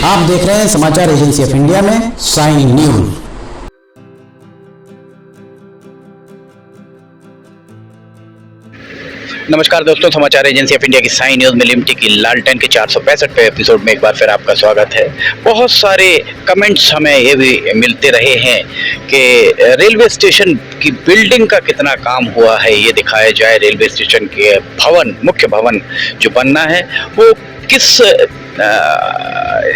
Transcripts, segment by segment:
आप देख रहे हैं समाचार एजेंसी ऑफ इंडिया में साइन न्यूज। नमस्कार दोस्तों, समाचार एजेंसी ऑफ इंडिया की साइन न्यूज में लिमिटेड की लालटेन के 465वें एपिसोड में एक बार फिर आपका स्वागत है। बहुत सारे कमेंट्स हमें ये भी मिलते रहे हैं कि रेलवे स्टेशन की बिल्डिंग का कितना काम हुआ है, ये दिखाया जाए। रेलवे स्टेशन के भवन, मुख्य भवन जो बनना है वो किस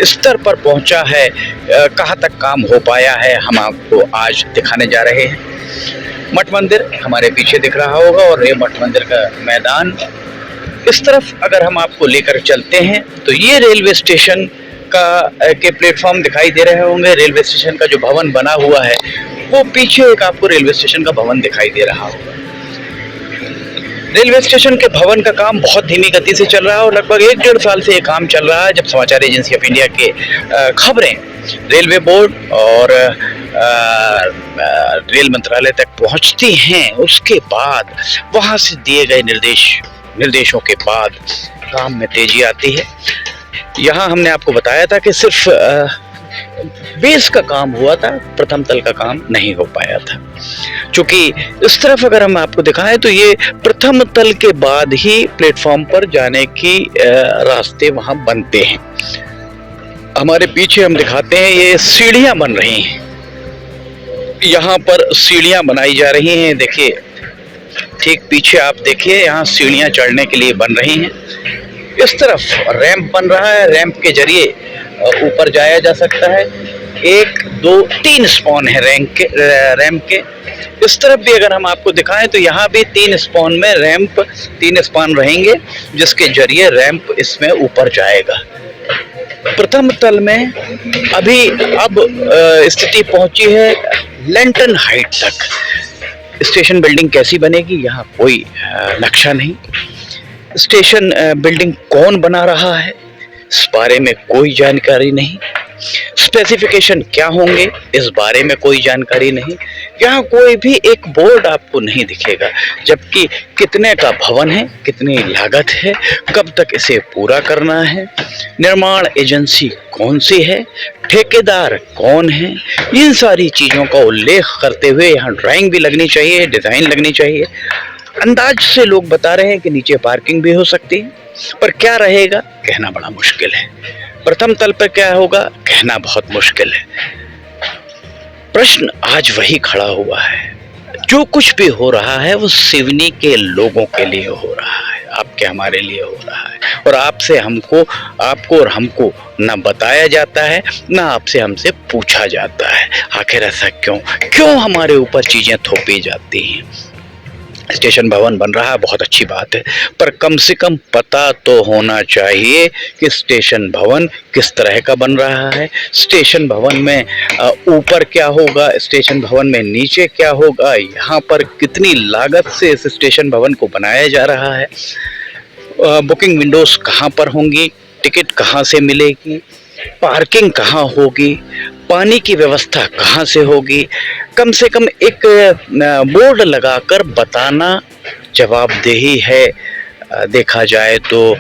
स्तर पर पहुंचा है, कहाँ तक काम हो पाया है, हम आपको आज दिखाने जा रहे हैं। मठ मंदिर हमारे पीछे दिख रहा होगा और ये मठ मंदिर का मैदान। इस तरफ अगर हम आपको लेकर चलते हैं तो ये रेलवे स्टेशन के प्लेटफॉर्म दिखाई दे रहे होंगे। रेलवे स्टेशन का जो भवन बना हुआ है वो पीछे एक आपको रेलवे स्टेशन का भवन दिखाई दे रहा होगा। रेलवे स्टेशन के भवन का काम बहुत धीमी गति से चल रहा है और लगभग 1-1.5 साल से ये काम चल रहा है। जब समाचार एजेंसी ऑफ इंडिया के खबरें रेलवे बोर्ड और रेल मंत्रालय तक पहुंचती हैं, उसके बाद वहां से दिए गए निर्देशों के बाद काम में तेजी आती है। यहाँ हमने आपको बताया था कि सिर्फ बेस का काम हुआ था, प्रथम तल का काम नहीं हो पाया था। क्योंकि इस तरफ अगर हम आपको दिखाएं तो ये प्रथम तल के बाद ही प्लेटफॉर्म पर जाने की रास्ते वहां बनते हैं। हमारे पीछे हम दिखाते हैं, ये सीढ़ियां बन रही हैं। यहाँ पर सीढ़ियां बनाई जा रही हैं। देखिए, ठीक पीछे आप देखिए, यहाँ सीढ़ियां चढ़ने के लिए बन रही हैं। इस तरफ रैंप बन रहा है, रैंप के जरिए ऊपर जाया जा सकता है। 1, 2, 3 स्पॉन है रैंप के। इस तरफ भी अगर हम आपको दिखाएं तो यहाँ भी 3 स्पॉन में रैंप, 3 स्पॉन रहेंगे जिसके जरिए रैंप इसमें ऊपर जाएगा। प्रथम तल में अब स्थिति पहुंची है लेंटन हाइट तक। स्टेशन बिल्डिंग कैसी बनेगी, यहाँ कोई नक्शा नहीं। स्टेशन बिल्डिंग कौन बना रहा है, इस बारे में कोई जानकारी नहीं। स्पेसिफिकेशन क्या होंगे, इस बारे में कोई जानकारी नहीं। यहाँ कोई भी एक बोर्ड आपको नहीं दिखेगा। जबकि कितने का भवन है, कितनी लागत है, कब तक इसे पूरा करना है, निर्माण एजेंसी कौन सी है, ठेकेदार कौन है, इन सारी चीज़ों का उल्लेख करते हुए यहाँ ड्राइंग भी लगनी चाहिए, डिज़ाइन लगनी चाहिए। अंदाज से लोग बता रहे हैं कि नीचे पार्किंग भी हो सकती है, पर क्या रहेगा कहना बड़ा मुश्किल है। प्रथम तल पर क्या होगा कहना बहुत मुश्किल है। प्रश्न आज वही खड़ा हुआ है। जो कुछ भी हो रहा है वो सिवनी के लोगों के लिए हो रहा है, आपके हमारे लिए हो रहा है। और आपको और हमको ना बताया जाता है, ना आपसे हमसे पूछा जाता है आखिर ऐसा क्यों हमारे ऊपर चीजें थोपी जाती हैं। स्टेशन भवन बन रहा है, बहुत अच्छी बात है, पर कम से कम पता तो होना चाहिए कि स्टेशन भवन किस तरह का बन रहा है। स्टेशन भवन में ऊपर क्या होगा, स्टेशन भवन में नीचे क्या होगा, यहाँ पर कितनी लागत से इस स्टेशन भवन को बनाया जा रहा है, बुकिंग विंडोज कहाँ पर होंगी, टिकट कहाँ से मिलेगी, पार्किंग कहाँ होगी, पानी की व्यवस्था कहाँ से होगी। कम से कम एक बोर्ड लगाकर बताना जवाबदेही है। देखा जाए तो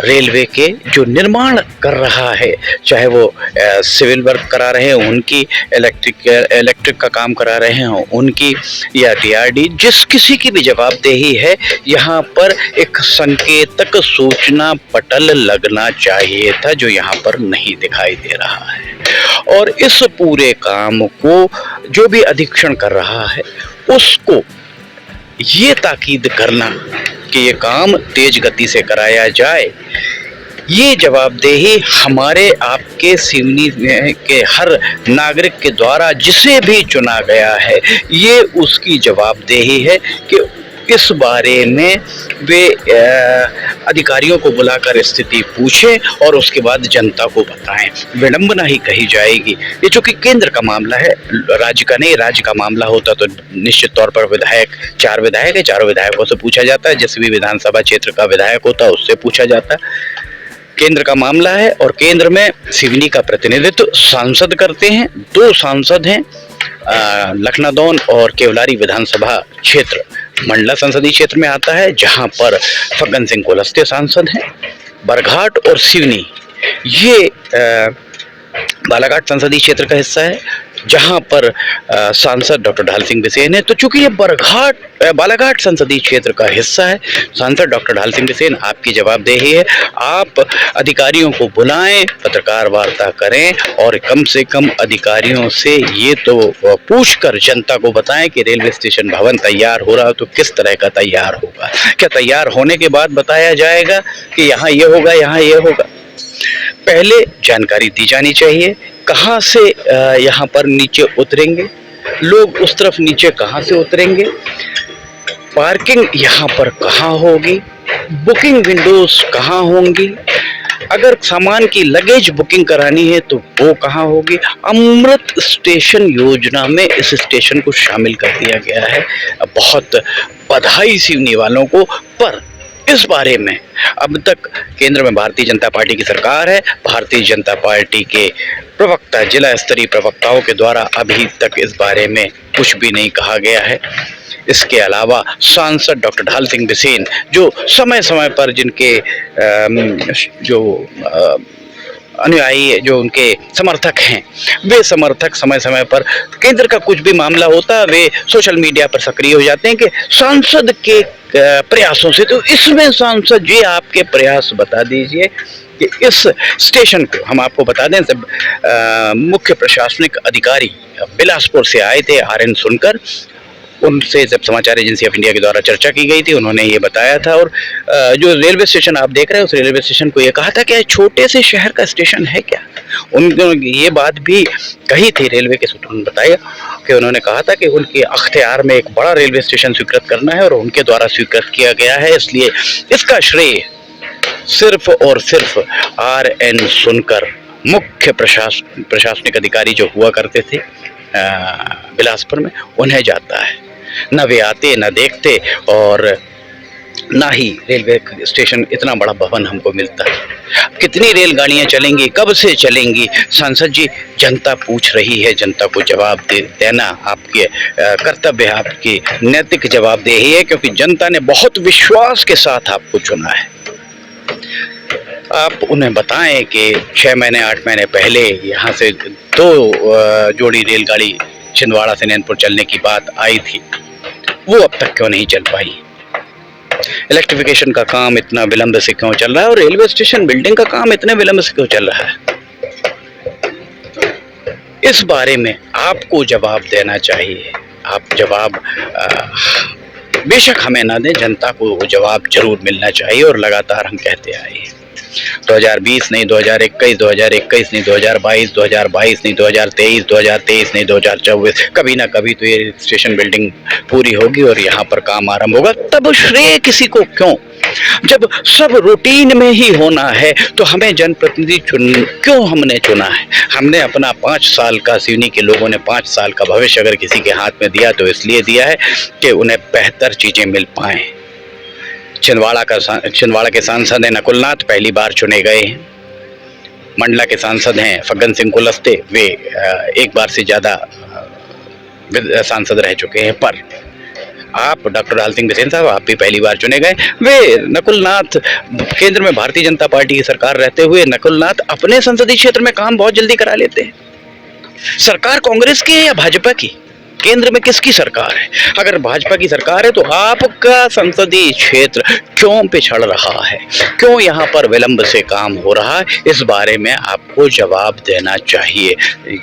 रेलवे के जो निर्माण कर रहा है, चाहे वो सिविल वर्क करा रहे हैं उनकी, इलेक्ट्रिक का काम करा रहे हैं उनकी, या DRD, जिस किसी की भी जवाबदेही है, यहाँ पर एक संकेतक सूचना पटल लगना चाहिए था, जो यहाँ पर नहीं दिखाई दे रहा है। और इस पूरे काम को जो भी अधीक्षण कर रहा है उसको ये ताकीद करना कि ये काम तेज गति से कराया जाए, ये जवाबदेही हमारे आपके सिवनी के हर नागरिक के द्वारा जिसे भी चुना गया है, ये उसकी जवाबदेही है कि इस बारे में वे अधिकारियों को बुलाकर स्थिति पूछें और उसके बाद जनता को बताएं। विडंबना ही कही जाएगी। ये चूंकि केंद्र का मामला है, राज्य का नहीं, राज्य का मामला होता तो निश्चित तौर पर चार विधायक है, चारों विधायकों से पूछा जाता है, जिस भी विधानसभा क्षेत्र का विधायक होता है उससे पूछा जाता है। केंद्र का मामला है और केंद्र में सिवनी का प्रतिनिधित्व सांसद करते हैं। 2 सांसद हैं, लखनादौन और केवलारी विधानसभा क्षेत्र मंडला संसदीय क्षेत्र में आता है, जहां पर फग्गन सिंह कुलस्ते सांसद हैं। बरघाट और सिवनी ये बालाघाट संसदीय क्षेत्र का हिस्सा है, जहां पर सांसद डॉक्टर ढाल सिंह बिसेन है। तो चूंकि ये बालाघाट संसदीय क्षेत्र का हिस्सा है, सांसद डॉक्टर ढाल सिंह बिसेन आपकी जवाबदेही है, आप अधिकारियों को बुलाएं, पत्रकार वार्ता करें और कम से कम अधिकारियों से ये तो पूछकर जनता को बताएं कि रेलवे स्टेशन भवन तैयार हो रहा है तो किस तरह का तैयार होगा। क्या तैयार होने के बाद बताया जाएगा कि यहाँ ये होगा, यहाँ ये होगा? पहले जानकारी दी जानी चाहिए, कहाँ से यहाँ पर नीचे उतरेंगे लोग, उस तरफ नीचे कहाँ से उतरेंगे, पार्किंग यहाँ पर कहाँ होगी, बुकिंग विंडोज कहाँ होंगी, अगर सामान की लगेज बुकिंग करानी है तो वो कहाँ होगी। अमृत स्टेशन योजना में इस स्टेशन को शामिल कर दिया गया है। बहुत बधाई सिवनी वालों को। पर इस बारे में अब तक केंद्र में भारतीय जनता पार्टी की सरकार है, भारतीय जनता पार्टी के प्रवक्ता, जिला स्तरीय प्रवक्ताओं के द्वारा अभी तक इस बारे में कुछ भी नहीं कहा गया है। इसके अलावा सांसद डॉक्टर ढाल सिंह बिसेन जो समय समय पर जिनके अनुयायी, जो उनके समर्थक हैं, वे समर्थक समय समय पर केंद्र का कुछ भी मामला होता है वे सोशल मीडिया पर सक्रिय हो जाते हैं कि सांसद के प्रयासों से। तो इसमें सांसद जी आपके प्रयास बता दीजिए कि इस स्टेशन को, हम आपको बता दें, सब मुख्य प्रशासनिक अधिकारी बिलासपुर से आए थे RN सुनकर, उनसे जब समाचार एजेंसी ऑफ इंडिया के द्वारा चर्चा की गई थी उन्होंने ये बताया था। और जो रेलवे स्टेशन आप देख रहे हैं उस रेलवे स्टेशन को ये कहा था कि छोटे से शहर का स्टेशन है क्या। उन्होंने ये बात भी कही थी, रेलवे के सूत्रों ने बताया कि उन्होंने कहा था कि उनके अख्तियार में एक बड़ा रेलवे स्टेशन स्वीकृत करना है और उनके द्वारा स्वीकृत किया गया है, इसलिए इसका श्रेय सिर्फ और सिर्फ RN सुनकर, मुख्य प्रशासनिक अधिकारी जो हुआ करते थे बिलासपुर में, उन्हें जाता है। न वे आते न देखते और ना ही रेलवे स्टेशन इतना बड़ा भवन हमको मिलता है। कितनी रेलगाड़ियां चलेंगी, कब से चलेंगी, सांसद जी जनता पूछ रही है, जनता को जवाब देना आपके कर्तव्य है, आपकी नैतिक जवाबदेही है, क्योंकि जनता ने बहुत विश्वास के साथ आपको चुना है। आप उन्हें बताएं कि 6 महीने 8 महीने पहले यहाँ से 2 जोड़ी रेलगाड़ी छिंदवाड़ा से नैनपुर चलने की बात आई थी, वो अब तक क्यों नहीं चल पाई। इलेक्ट्रिफिकेशन का काम इतना विलंब से क्यों चल रहा है और रेलवे स्टेशन बिल्डिंग का काम इतने विलंब से क्यों चल रहा है। इस बारे में आपको जवाब देना चाहिए। आप जवाब बेशक हमें ना दें, जनता को वो जवाब जरूर मिलना चाहिए और लगातार हम कहते आए हैं। 2020 नहीं, 2021, 2021 नहीं, 2022, 2022 नहीं, 2023, 2023 नहीं, 2024, कभी ना कभी तो ये स्टेशन बिल्डिंग पूरी होगी और यहाँ पर काम आरंभ होगा। तब श्रेय किसी को क्यों? जब सब रूटीन में ही होना है तो हमें जनप्रतिनिधि क्यों हमने चुना है? हमने अपना 5 साल का, सिवनी के लोगों ने 5 साल का भविष्य अगर किसी के हाथ में दिया तो इसलिए दिया है कि उन्हें बेहतर चीजें मिल पाएं। छिंदवाड़ा के सांसद हैं नकुलनाथ, पहली बार चुने गए हैं। मंडला के सांसद हैं फग्गन सिंह कुलस्ते, वे एक बार से ज़्यादा सांसद रह चुके हैं। पर आप डॉक्टर ढाल सिंह बिसेन साहब, आप भी पहली बार चुने गए। वे नकुलनाथ, केंद्र में भारतीय जनता पार्टी की सरकार रहते हुए नकुलनाथ अपने संसदीय क्षेत्र में काम बहुत जल्दी करा लेते हैं। सरकार कांग्रेस की है या भाजपा की? केंद्र में किसकी सरकार है? अगर भाजपा की सरकार है तो आपका संसदीय क्षेत्र क्यों पिछड़ रहा है, क्यों यहाँ पर विलंब से काम हो रहा है? इस बारे में आपको जवाब देना चाहिए।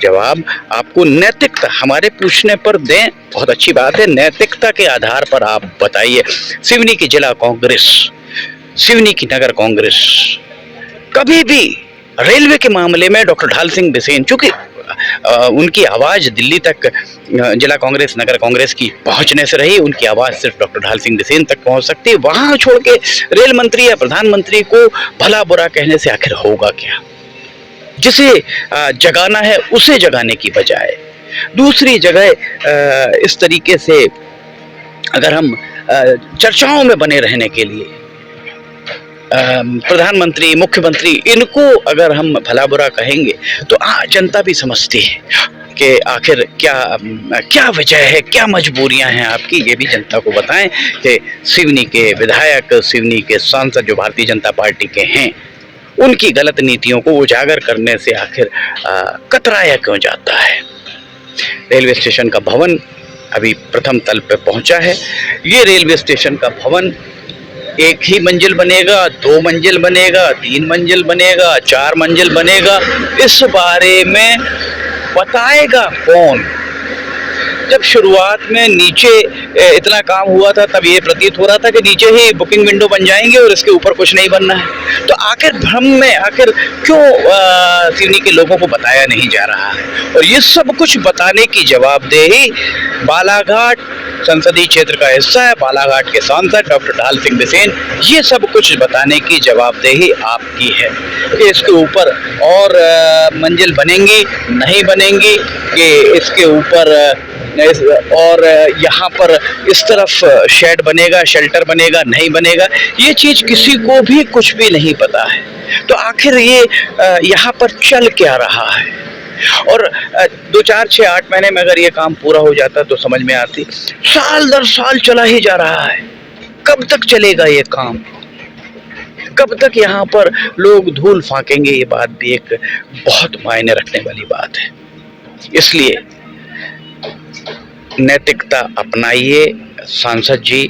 जवाब आपको नैतिकता, हमारे पूछने पर दें, बहुत अच्छी बात है, नैतिकता के आधार पर आप बताइए। सिवनी की जिला कांग्रेस, सिवनी की नगर कांग्रेस कभी भी रेलवे के मामले में डॉक्टर ढाल सिंह बिसेन, चूंकि उनकी आवाज़ दिल्ली तक जिला कांग्रेस, नगर कांग्रेस की पहुंचने से रही, उनकी आवाज़ सिर्फ डॉक्टर ढाल सिंह बिसेन तक पहुंच सकती है। वहां छोड़ के रेल मंत्री या प्रधानमंत्री को भला बुरा कहने से आखिर होगा क्या? जिसे जगाना है उसे जगाने की बजाय दूसरी जगह इस तरीके से अगर हम चर्चाओं में बने रहने के लिए प्रधानमंत्री, मुख्यमंत्री, इनको अगर हम भला बुरा कहेंगे तो जनता भी समझती है कि आखिर क्या वजह है, क्या मजबूरियां हैं आपकी। ये भी जनता को बताएं कि सिवनी के विधायक, सिवनी के सांसद जो भारतीय जनता पार्टी के हैं, उनकी गलत नीतियों को उजागर करने से आखिर कतराया क्यों जाता है। रेलवे स्टेशन का भवन अभी प्रथम तल पे पहुंचा है। ये रेलवे स्टेशन का भवन एक ही मंजिल बनेगा, 2 मंजिल बनेगा, 3 मंजिल बनेगा, 4 मंजिल बनेगा, इस बारे में बताएगा कौन। जब शुरुआत में नीचे इतना काम हुआ था तब ये प्रतीत हो रहा था कि नीचे ही बुकिंग विंडो बन जाएंगे और इसके ऊपर कुछ नहीं बनना है। तो आखिर भ्रम में आखिर क्यों सिवनी के लोगों को बताया नहीं जा रहा है। और ये सब कुछ बताने की जवाबदेही बालाघाट संसदीय क्षेत्र का हिस्सा है, बालाघाट के सांसद डॉक्टर ढाल सिंह बिसेन, ये सब कुछ बताने की जवाबदेही आपकी है कि इसके ऊपर और मंजिल बनेंगी नहीं बनेंगी, कि इसके ऊपर और यहाँ पर इस तरफ शेड बनेगा, शेल्टर बनेगा नहीं बनेगा, ये चीज़ किसी को भी कुछ भी नहीं पता है। तो आखिर ये यहाँ पर चल क्या रहा है। और 2, 4, 6, 8 महीने में अगर ये काम पूरा हो जाता तो समझ में आती। साल दर साल चला ही जा रहा है, कब तक चलेगा ये काम, कब तक यहाँ पर लोग धूल फाकेंगे, ये बात भी एक बहुत मायने रखने वाली बात है। इसलिए नैतिकता अपनाइए। सांसद जी,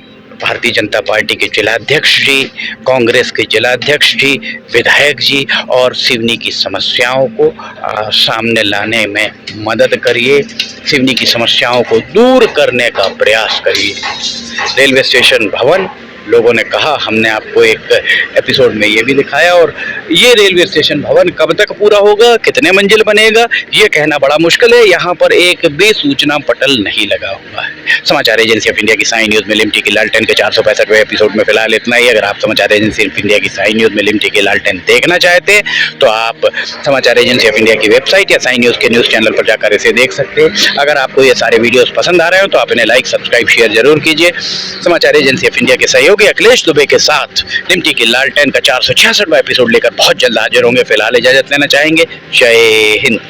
भारतीय जनता पार्टी के जिलाध्यक्ष जी, कांग्रेस के जिलाध्यक्ष जी, विधायक जी, और सिवनी की समस्याओं को सामने लाने में मदद करिए, सिवनी की समस्याओं को दूर करने का प्रयास करिए। रेलवे स्टेशन भवन, लोगों ने कहा, हमने आपको एक एपिसोड में ये भी दिखाया। और ये रेलवे स्टेशन भवन कब तक पूरा होगा, कितने मंजिल बनेगा, ये कहना बड़ा मुश्किल है। यहाँ पर एक भी सूचना पटल नहीं लगा हुआ है। समाचार एजेंसी ऑफ इंडिया की साई न्यूज़ में लिमटी की लालटेन के 465वें एपिसोड में फिलहाल इतना ही। अगर आप समाचार एजेंसी ऑफ इंडिया की साई न्यूज़ में लिमटी की लालटेन देखना चाहते हैं तो आप समाचार एजेंसी ऑफ इंडिया की वेबसाइट या साई न्यूज़ के न्यूज़ चैनल पर जाकर इसे देख सकते हैं। अगर आपको ये सारे वीडियोस पसंद आ रहे हो तो आप इन्हें लाइक, सब्सक्राइब, शेयर जरूर कीजिए। समाचार एजेंसी ऑफ इंडिया के सहयोगी अखिलेश दुबे के साथ लिमटी की लालटेन का 466वां एपिसोड लेकर बहुत जल्द हाजिर होंगे। फिलहाल इजाजत लेना चाहेंगे। जय हिंद।